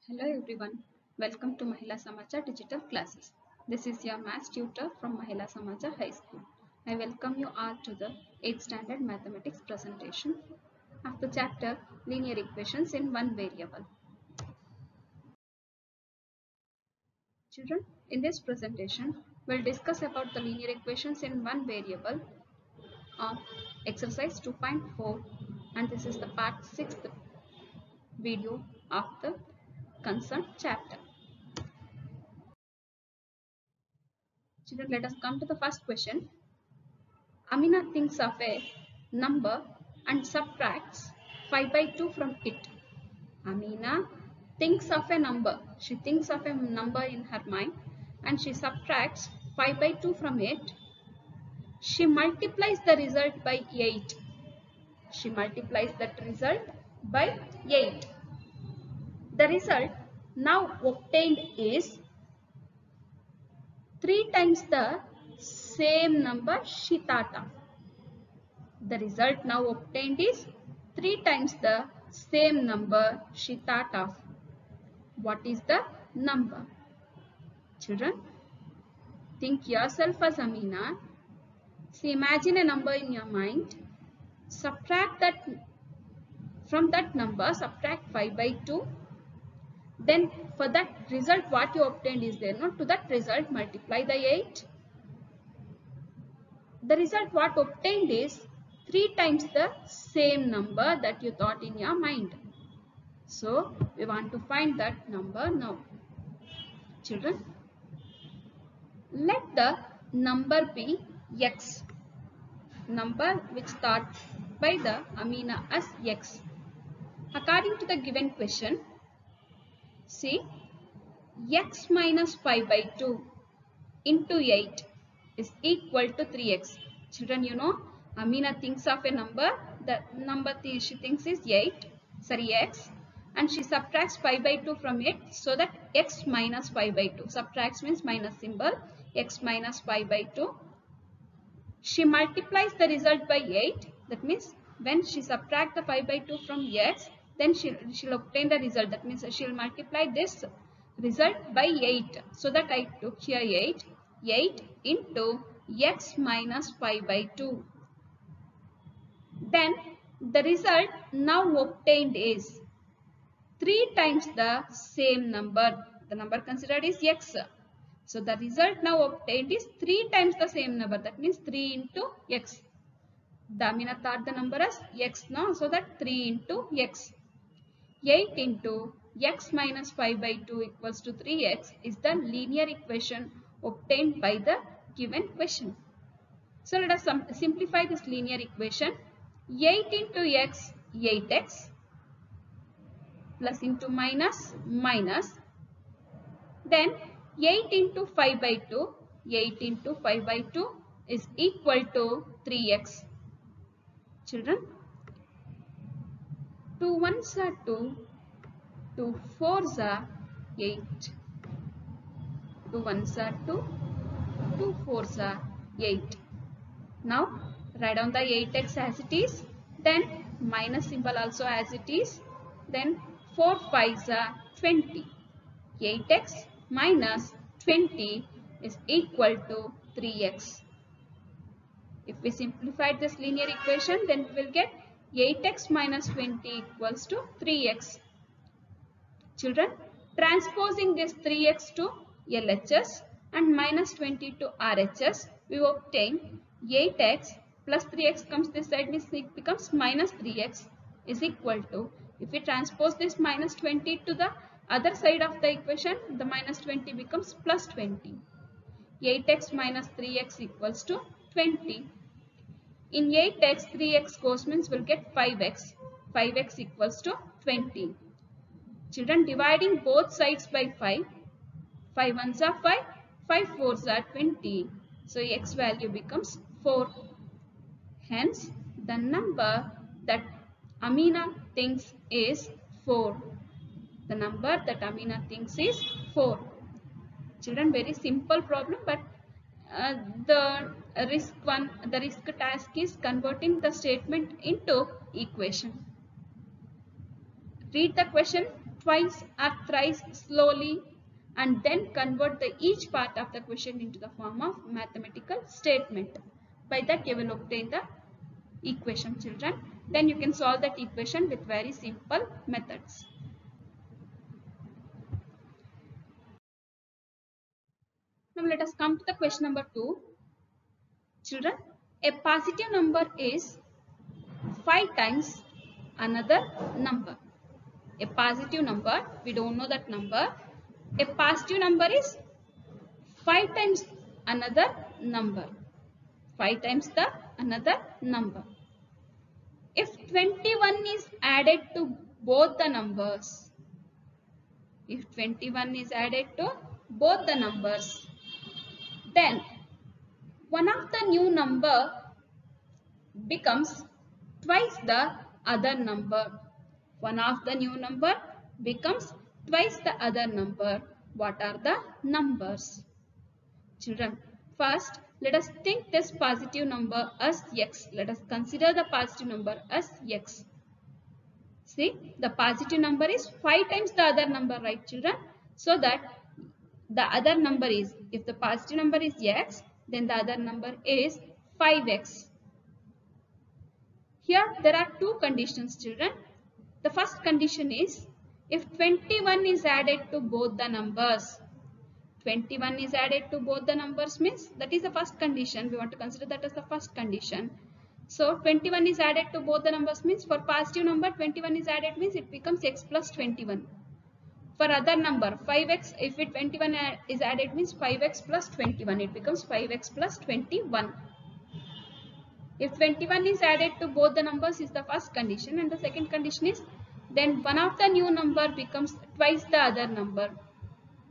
Hello everyone, welcome to Mahila Samacha digital classes. This is your maths tutor from Mahila Samacha High School. I welcome you all to the 8th standard mathematics presentation of the chapter linear equations in one variable. Children, in this presentation, we'll discuss about the linear equations in one variable of exercise 2.4, and this is the part 6th video of the concerned chapter. Children, let us come to the first question. Amina thinks of a number and subtracts 5 by 2 from it. Amina thinks of a number. She thinks of a number in her mind and she subtracts 5 by 2 from it. She multiplies the result by 8. She multiplies that result by 8. The result now obtained is 3 times the same number she thought of. The result now obtained is 3 times the same number she thought of. What is the number? Children, think yourself as Amina. See, imagine a number in your mind. Subtract that from that number, subtract 5 by 2. Then for that result what you obtained is there. No? To that result multiply the 8. The result what obtained is 3 times the same number that you thought in your mind. So we want to find that number now. Children, let the number be x. Number which thought by the Amina as x. According to the given question, see, x minus 5 by 2 into 8 is equal to 3x. Children, you know, Amina thinks of a number. The number she thinks is x. And she subtracts 5 by 2 from it, so that x minus 5 by 2. Subtracts means minus symbol. X minus 5 by 2. She multiplies the result by 8. That means when she subtract the 5 by 2 from x, then she'll obtain the result. That means she'll multiply this result by 8. So that I took here 8. 8 into x minus 5 by 2. Then the result now obtained is 3 times the same number. The number considered is x. So the result now obtained is 3 times the same number. That means 3 into x. The Amina thought the number as x now. So that 3 into x. 8 into x minus 5 by 2 equals to 3x is the linear equation obtained by the given question. So let us simplify this linear equation. 8 into x, 8x. Plus into minus, minus. Then 8 into 5 by 2, 8 into 5 by 2 is equal to 3x. Children, 2 1s are 2, 2 4s are 8. 2 1s are 2, 2 4s are 8. Now write down the 8x as it is, then minus symbol also as it is, then 4 5s are 20. 8x minus 20 is equal to 3x. If we simplify this linear equation, then we will get 8x minus 20 equals to 3x. Children, transposing this 3x to LHS and minus 20 to RHS, we obtain 8x plus 3x comes this side, means it becomes minus 3x is equal to, if we transpose this minus 20 to the other side of the equation, the minus 20 becomes plus 20. 8x minus 3x equals to 20. In 8x, 3x goes means we'll get 5x. 5x equals to 20. Children, dividing both sides by 5. 5 1s are 5. 5 4s are 20. So x value becomes 4. Hence, the number that Amina thinks is 4. The number that Amina thinks is 4. Children, very simple problem, but the risk task is converting the statement into equation. Read the question twice or thrice slowly and then convert each part of the question into the form of mathematical statement. By that you will obtain the equation, children. Then you can solve that equation with very simple methods. Now let us come to the question number 2. Children, a positive number is 5 times another number. A positive number, we don't know that number. A positive number is 5 times another number. 5 times the another number. If 21 is added to both the numbers, if 21 is added to both the numbers, then one of the new number becomes twice the other number. One of the new number becomes twice the other number. What are the numbers? Children, first let us think this positive number as x. Let us consider the positive number as x. See, the positive number is 5 times the other number, right children? So that the other number is, if the positive number is x, then the other number is 5x. Here there are two conditions, children. The first condition is if 21 is added to both the numbers. 21 is added to both the numbers means that is the first condition. We want to consider that as the first condition. So 21 is added to both the numbers means for positive number 21 is added means it becomes x plus 21. For other number 5x, if it 21 is added means 5x plus 21, it becomes 5x plus 21. If 21 is added to both the numbers is the first condition, and the second condition is then one of the new number becomes twice the other number.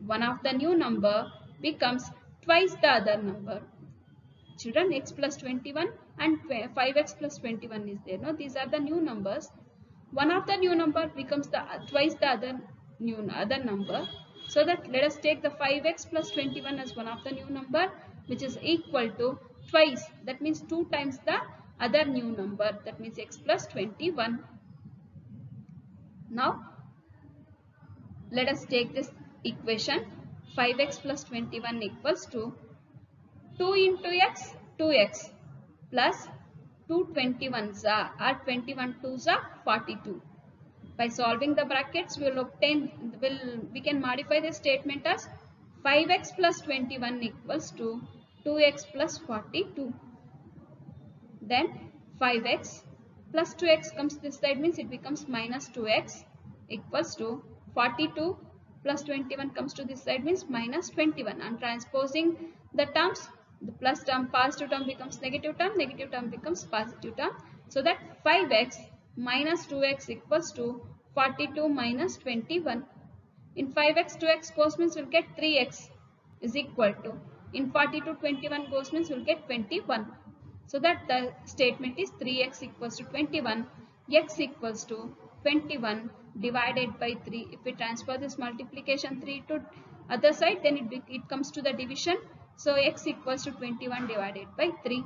One of the new number becomes twice the other number. Children, x plus 21 and 5x plus 21 is there. No, these are the new numbers. One of the new number becomes the twice the other number. So that let us take the 5x plus 21 as one of the new number, which is equal to twice. That means 2 times the other new number. That means x plus 21. Now let us take this equation. 5x plus 21 equals to 2 into x, 2x plus 2 21s are 21 2s are 42. By solving the brackets, we can modify the statement as 5x plus 21 equals to 2x plus 42. Then 5x plus 2x comes this side means it becomes minus 2x equals to 42 plus 21 comes to this side means minus 21. And transposing the terms, the plus term, positive term becomes negative term becomes positive term. So that 5x minus 2x equals to 42 minus 21. In 5x 2x goes means we'll get 3x is equal to, in 42 21 goes means we'll get 21. So that the statement is 3x equals to 21, x equals to 21 divided by 3. If we transfer this multiplication 3 to other side, then it comes to the division. So x equals to 21 divided by 3,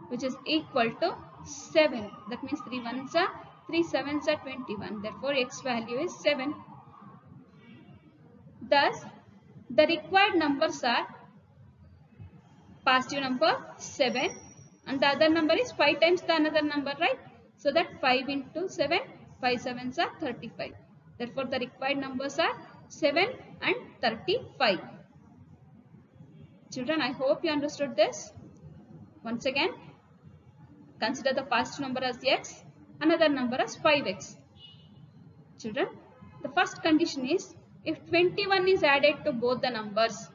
which is equal to 7. That means 3 1s are 3 7s are 21. Therefore x value is 7. Thus the required numbers are positive number 7 and the other number is 5 times the another number, right? So that 5 into 7, 5 7s are 35. Therefore the required numbers are 7 and 35. Children, I hope you understood this. Once again, consider the positive number as x, another number as 5x. Children, the first condition is if 21 is added to both the numbers,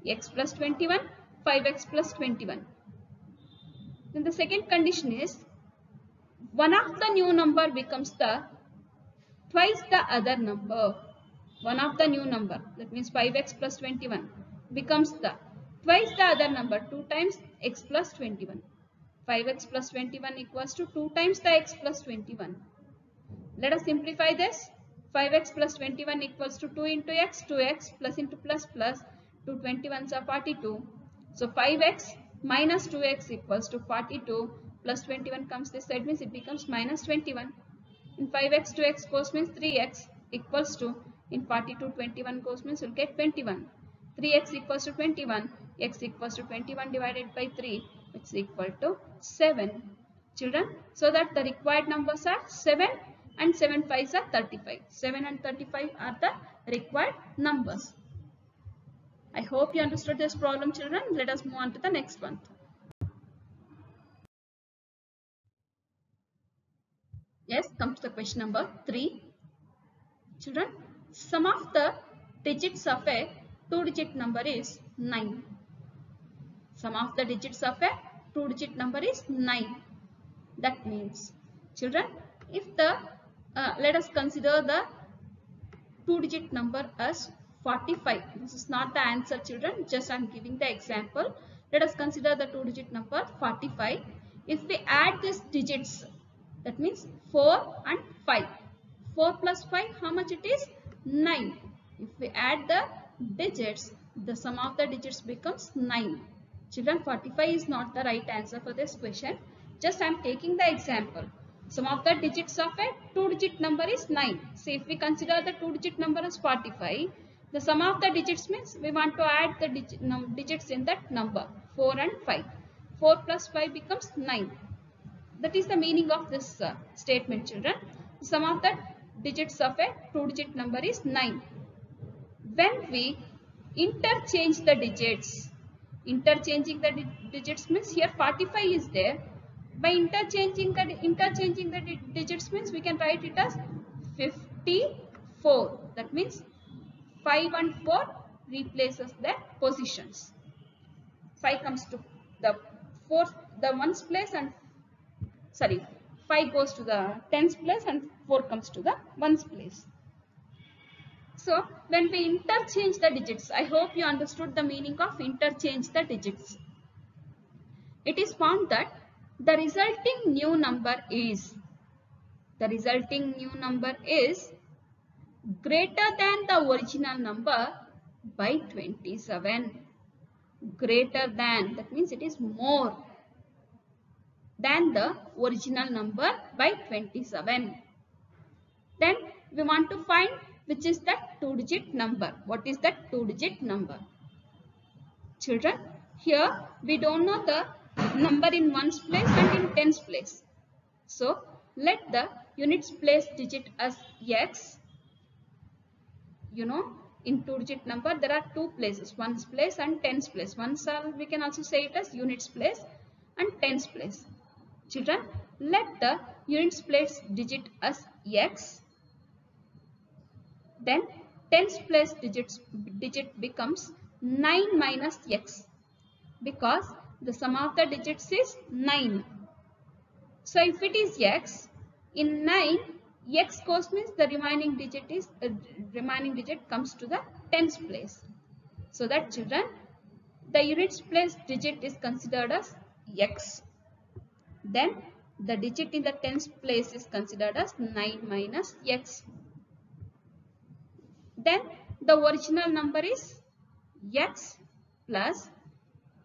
x plus 21, 5x plus 21. Then the second condition is one of the new number becomes the twice the other number. One of the new number, that means 5x plus 21 becomes the twice the other number, 2 times x plus 21. 5x plus 21 equals to 2 times the x plus 21. Let us simplify this. 5x plus 21 equals to 2 into x, 2x plus into plus plus, 2 21s are 42. So 5x minus 2x equals to 42 plus 21 comes this side means it becomes minus 21. In 5x 2x goes means 3x. equals to, in 42 21 goes means we'll get 21. 3x equals to 21. X equals to 21 divided by 3, which is equal to 7. Children, so that the required numbers are 7 and 7 5s are 35. 7 and 35 are the required numbers. I hope you understood this problem, children. Let us move on to the next one. Yes, come to the question number 3. Children, sum of the digits of a 2-digit number is 9. Sum of the digits of a 2-digit number is 9. That means, children, if the let us consider the 2-digit number as 45. This is not the answer, children. Just I am giving the example. Let us consider the 2-digit number 45. If we add these digits, that means 4 and 5. 4 plus 5, how much it is? 9. If we add the digits, the sum of the digits becomes 9. Children, 45 is not the right answer for this question. Just I am taking the example. Sum of the digits of a 2-digit number is 9. So if we consider the 2-digit number as 45, the sum of the digits means we want to add the digits in that number, 4 and 5. 4 plus 5 becomes 9. That is the meaning of this statement, children. The sum of the digits of a 2-digit number is 9. When we interchange the digits, interchanging the digits means here 45 is there. By interchanging the digits means we can write it as 54. That means 5 and 4 replaces their positions. 5 comes to the 1's place, and 5 goes to the 10's place and 4 comes to the 1's place. So when we interchange the digits, I hope you understood the meaning of interchange the digits. It is found that the resulting new number is greater than the original number by 27. Greater than, that means it is more than the original number by 27. Then we want to find which is that 2-digit number. What is that 2-digit number? Children, here we don't know the number in 1's place and in 10's place. So let the units place digit as x. You know, in 2-digit number there are 2 places, 1's place and 10's place. We can also say it as units place and 10's place. Children, let the units place digit as x. Then 10's place digit becomes 9 minus x, because the sum of the digits is 9. So if it is x, in 9 x goes means the remaining digit comes to the 10's place. So that, children, the units place digit is considered as x. Then the digit in the 10's place is considered as 9 minus x. Then the original number is x plus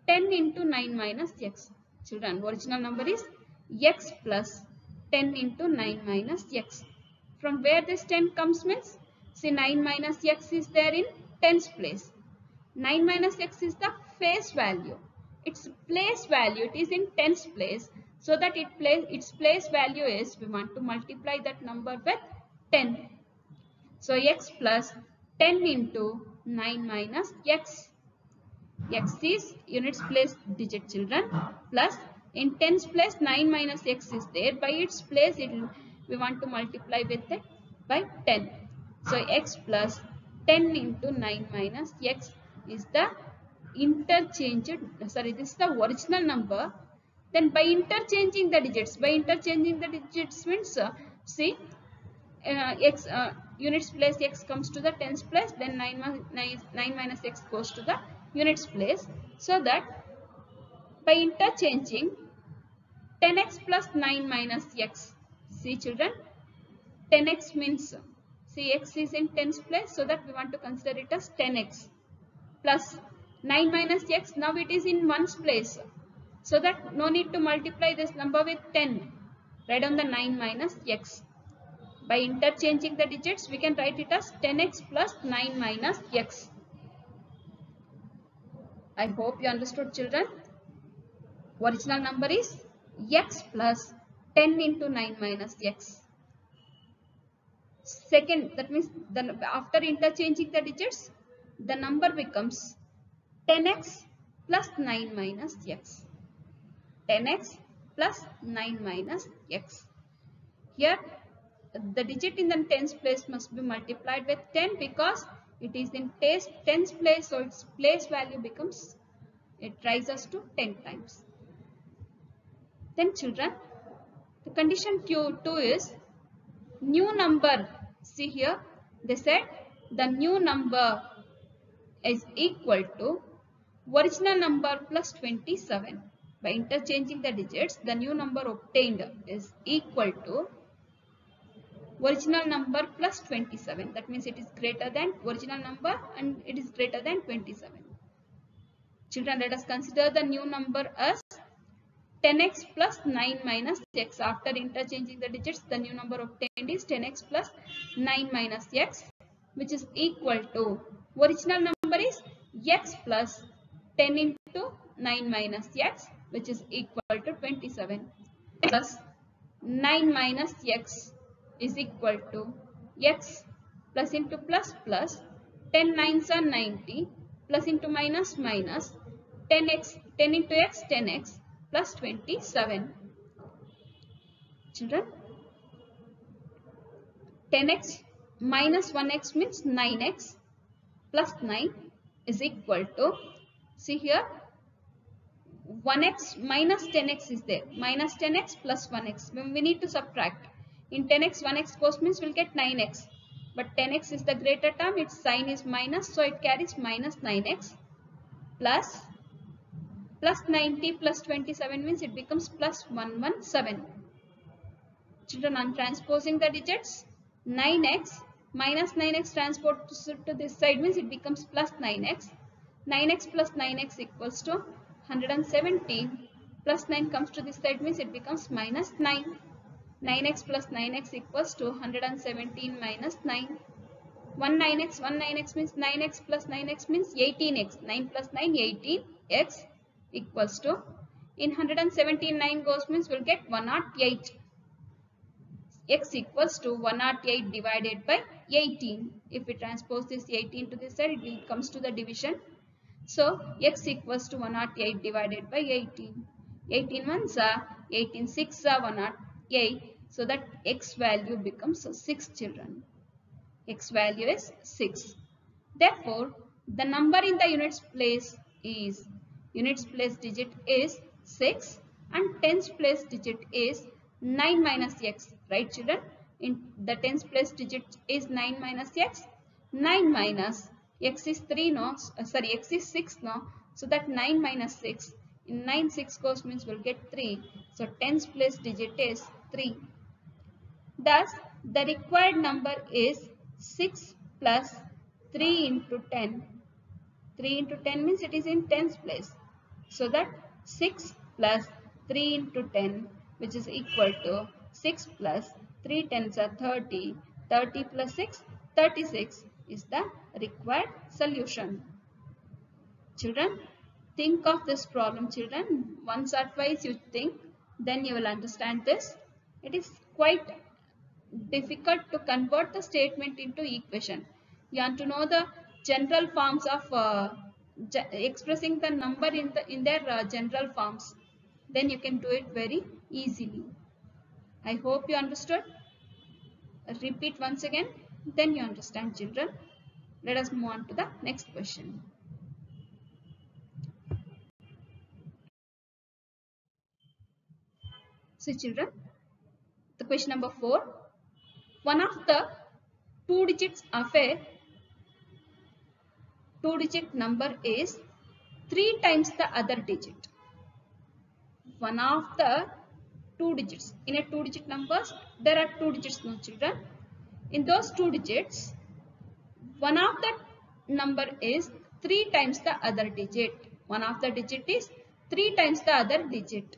10 into 9 minus x. Children, original number is x plus 10 into 9 minus x. From where this 10 comes means, see, 9 minus x is there in 10's place. 9 minus x is the face value. Its place value, it is in 10's place. So that its place value is, we want to multiply that number with 10. So x plus 10 into 9 minus x. X is units place digit, children, plus in 10's place 9 minus x is there. By its place we want to multiply with it by 10. So x plus 10 into 9 minus x is the this is the original number. Then by interchanging the digits means, see, x units place x comes to the 10's place, then 9 minus x goes to the units place. So that by interchanging 10x plus 9 minus x, see, children, 10x means, see, x is in 10's place, so that we want to consider it as 10x plus 9 minus x. Now it is in 1's place, so that no need to multiply this number with 10. Write down the 9 minus x. By interchanging the digits, we can write it as 10x plus 9 minus x. I hope you understood, children. Original number is x plus 10 into 9 minus x. Second, that means after interchanging the digits, the number becomes 10x plus 9 minus x. 10x plus 9 minus x. Here, the digit in the tens place must be multiplied with 10 because it is in tens place, so its place value becomes, it rises to 10 times. Then children, the condition Q2 is new number. See here, they said the new number is equal to original number plus 27. By interchanging the digits, the new number obtained is equal to original number plus 27. That means it is greater than original number and it is greater than 27. Children, let us consider the new number as 10x plus 9 minus x. After interchanging the digits, the new number obtained is 10x plus 9 minus x, which is equal to original number is x plus 10 into 9 minus x, which is equal to 27, plus 9 minus x is equal to x plus into plus plus 10 nines are 90 plus into minus minus 10x 10 into x 10x plus 27. Children, 10x minus 1x means 9x plus 9 is equal to, see here, 1x minus 10x is there. Minus 10x plus 1x. When we need to subtract. In 10x, 1x goes means we'll get 9x. But 10x is the greater term. Its sign is minus. So it carries minus 9x plus 90 plus 27 means it becomes plus 117. Children, I'm transposing the digits. 9x minus 9x transposes to this side means it becomes plus 9x. 9x plus 9x equals to 170 plus 9 comes to this side means it becomes minus 9. 9x plus 9x equals to 117 minus 9. 9x means 9x plus 9x means 18x. 9 plus 9, 18x equals to, in 117 9 goes means we'll get 108. X equals to 108 divided by 18. If we transpose this 18 to this side, it comes to the division. So, x equals to 108 divided by 18. 18 ones are 18 6 are 108. So, that x value becomes 6, children. X value is 6. Therefore, the number in the units place digit is 6 and tens place digit is 9 minus x. Right, children? In the tens place digit is 9 minus x. 9 minus x is 3 no, x is 6 no, so that 9 minus 6, in 9 6 goes means we'll get 3, so tens place digit is 3. Thus the required number is 6 plus 3 into 10. 3 into 10 means it is in tens place, so that 6 plus 3 into 10, which is equal to 6 plus 3 tens are 30, 30 plus 6, 36 is the required solution. Children, think of this problem, children. Once or twice you think, then you will understand this. It is quite difficult to convert the statement into equation. You have to know the general forms of expressing the number in their general forms. Then you can do it very easily. I hope you understood. Repeat once again, then you understand, children. Let us move on to the next question. So children, the question number 4. One of the two digits of a two-digit number is 3 times the other digit. One of the two digits. In a two-digit numbers, there are two digits, no children. In those two digits, one of the number is 3 times the other digit. One of the digit is 3 times the other digit.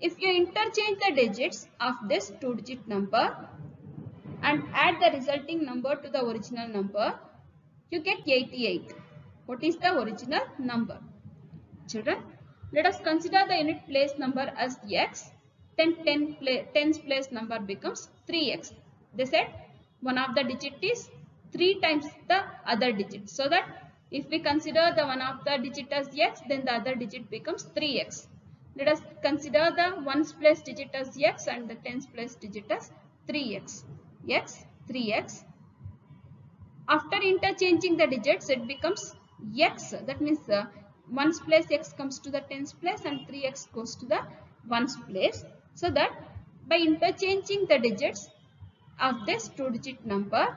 if you interchange the digits of this 2-digit number and add the resulting number to the original number, you get 88. What is the original number? Children, let us consider the unit place number as x. Then tens place number becomes 3x. They said one of the digit is 3 times the other digit. So that if we consider the one of the digit as x, then the other digit becomes 3x. Let us consider the ones place digit as x and the tens place digit as 3x. X, 3x. After interchanging the digits, it becomes x. That means ones place x comes to the tens place and 3x goes to the ones place. So that by interchanging the digits of this 2-digit number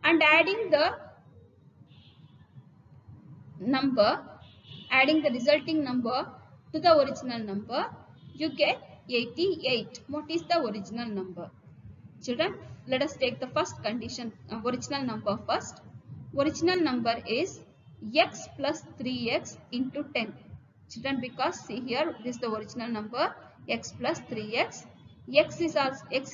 and adding the resulting number to the original number, you get 88. What is the original number? Children, let us take the first condition, original number first. Original number is x plus 3x into 10. Children, because see here, this is the original number, x plus 3x. X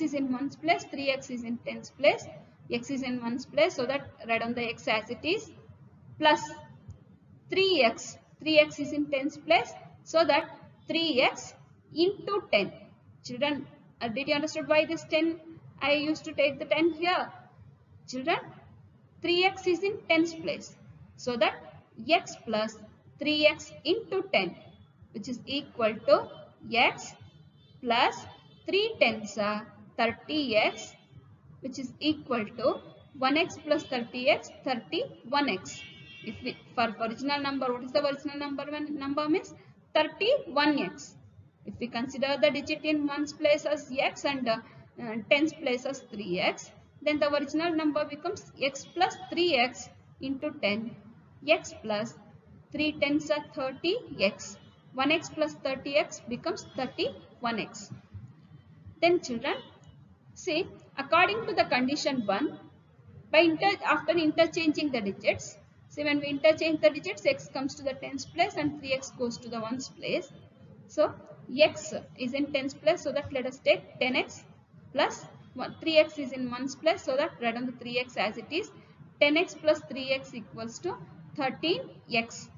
is in ones place, 3x is in tens place. X is in ones place, so that write on the x as it is, plus 3x. 3x is in tens place, so that 3x into 10. Children, did you understand why this 10? I used to take the 10 here. Children, 3x is in tens place. So that x plus 3x into 10, which is equal to x plus 3 tens are 30x, which is equal to 1x plus 30x, 31x. If we, for original number, what is the original number? When number means 31x. If we consider the digit in ones place as x and tens place as 3x, then the original number becomes x plus 3x into 10. X plus 3 tens are 30x. 1x plus 30x becomes 31x. Then children, see, according to the condition 1, after interchanging the digits, see, when we interchange the digits, x comes to the tens place and 3x goes to the ones place. So x is in tens place, so that let us take 10x plus 3x is in ones place, so that write on the 3x as it is. 10x plus 3x equals to 13x.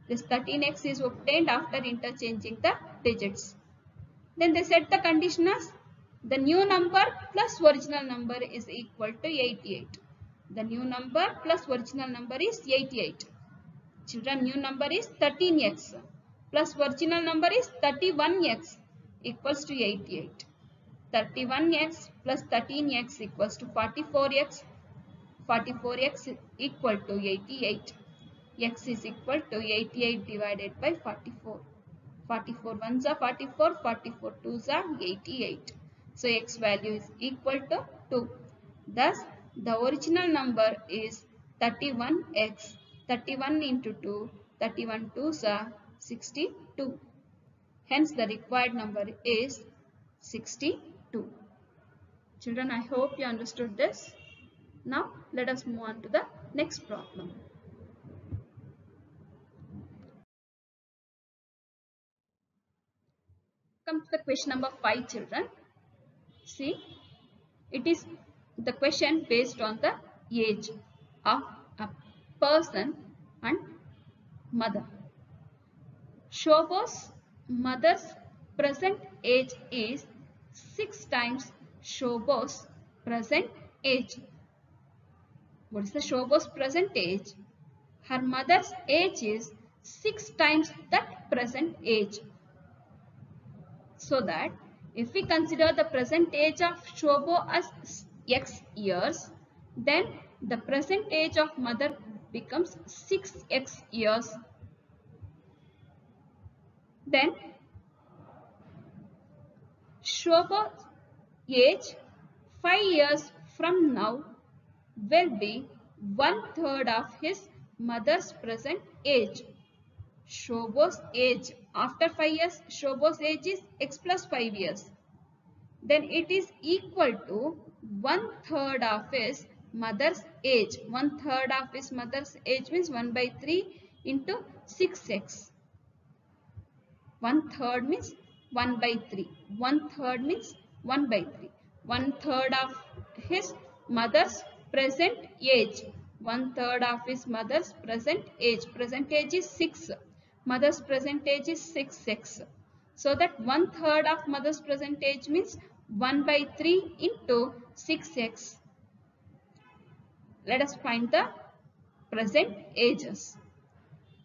This 13x is obtained after interchanging the digits. Then they set the condition as the new number plus original number is equal to 88. The new number plus original number is 88. Children, new number is 13x plus original number is 31x equals to 88. 31x plus 13x equals to 44x. 44x is equal to 88. X is equal to 88 divided by 44. 44 ones are 44, 44 twos are 88. So x value is equal to 2. Thus, the original number is 31x. 31 into 2, 31 twos are 62. Hence, the required number is 62. Children, I hope you understood this. Now, let us move on to the next problem. Come to the question number 5, children. See, it is the question based on the age of a person and mother. Shobo's mother's present age is 6 times Shobo's present age. What is the Shobo's present age? Her mother's age is 6 times that present age. So that if we consider the present age of Shobo as x years, then the present age of mother becomes 6x years. Then Shobo's age 5 years from now will be 1/3 of his mother's present age. Shobo's age after 5 years, Shobo's age is x plus 5 years. Then it is equal to 1/3 of his mother's age. 1/3 of his mother's age means 1/3 into 6x. 1/3 means 1 by 3. 1/3 means 1 by 3. 1/3 of his mother's present age. 1/3 of his mother's present age. Present age is 6. Mother's present age is 6x. So that 1/3 of mother's present age means 1 by 3 into 6x. Let us find the present ages.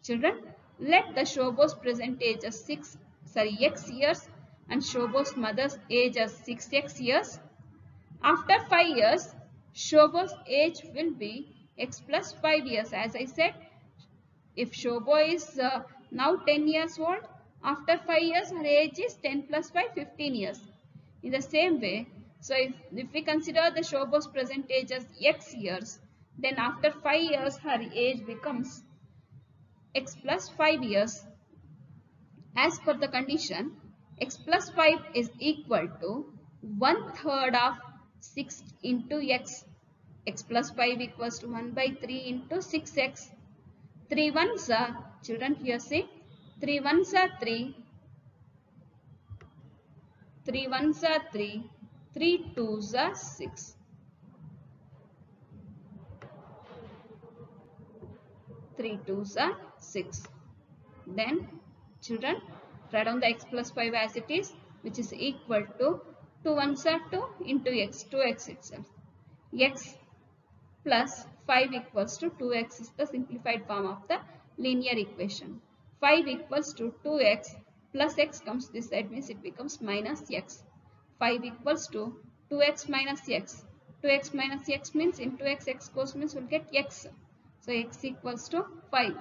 Children, let the Shobo's present age as x years and Shobo's mother's age as 6x years. After 5 years, Shobo's age will be x plus 5 years. As I said, if Shobo is now 10 years old, after 5 years her age is 10 plus 5, 15 years. In the same way, so if we consider the Shobo's present age as x years, then after 5 years her age becomes x plus 5 years. As per the condition, x plus 5 is equal to 1/3 of 6 into x. X plus 5 equals to 1 by 3 into 6x. 3 ones are, children here say, 3 ones are 3. 3 ones are 3. 3 twos are 6. 3 twos are 6. Then, children, write down the x plus 5 as it is, which is equal to 2 ones are 2 into x, 2x itself. X plus 5 equals to 2x is the simplified form of the linear equation. 5 equals to 2x plus x comes this side, means it becomes minus x. 5 equals to 2x minus x. 2x minus x means into x goes means we'll get x. So x equals to 5.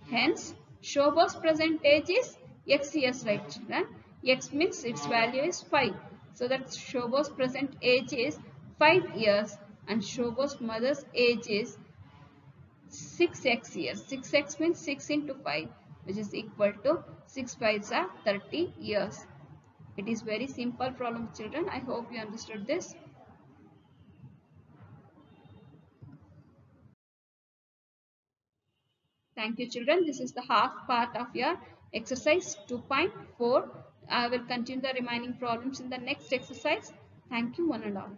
Hence, Shobo's present age is x years, right children? X means its value is 5. So that Shobo's present age is 5 years and Shobo's mother's age is 6x years. 6x means 6 into 5, which is equal to 6 5s are 30 years. It is very simple problem, children. I hope you understood this. Thank you, children. This is the half part of your exercise 2.4. I will continue the remaining problems in the next exercise. Thank you, one and all.